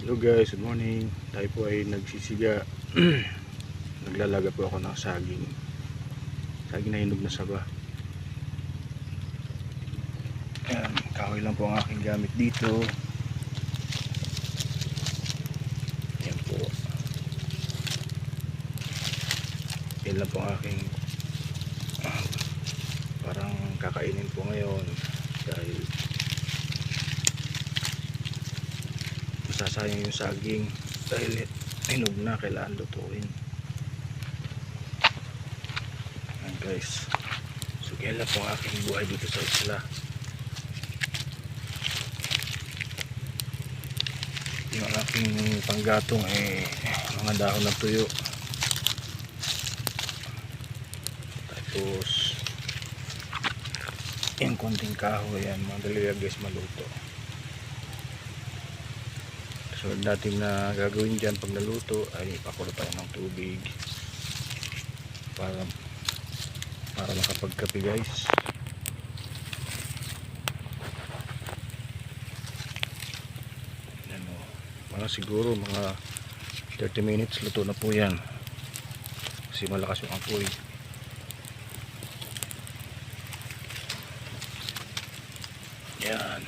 Hello guys, good morning. Tayo po ay nagsisiga. Naglalaga po ako ng saging. Saging na hinog na saba. Ayan, kahoy lang po ang aking gamit dito. Ayan po. Yan lang po ang aking parang kakainin po ngayon dahil masasayang yung saging dahil hinog na, kailangan lutuin. Ayan guys, so yan lang po ang aking buhay dito sa isla. Yung aking panggatong ay mga dahon ng tuyo, tapos yung konting kahoy. Yan, madali lang guys maluto. So natin na gagawin dyan pag naluto ay pakulo tayo ng tubig para makapagkape guys. Yan o, mga siguro mga 30 minutes luto na po yan kasi malakas yung apoy. Yan,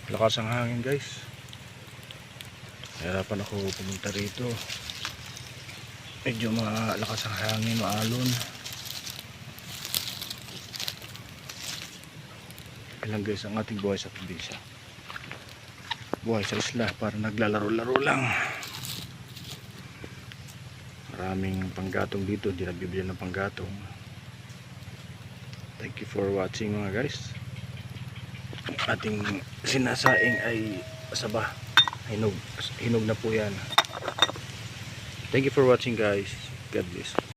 lakas ang hangin guys, nahirapan ako pumunta rito, medyo malakas ang hangin, maalon. Ilang guys ang ating buhay sa probinsya, buhay sa isla, para naglalaro-laro lang. Maraming panggatong dito, hindi nagbibigyan ng panggatong. Thank you for watching mga guys. Ating sinasaing ay saba, hinog na po yan. Thank you for watching guys. God bless.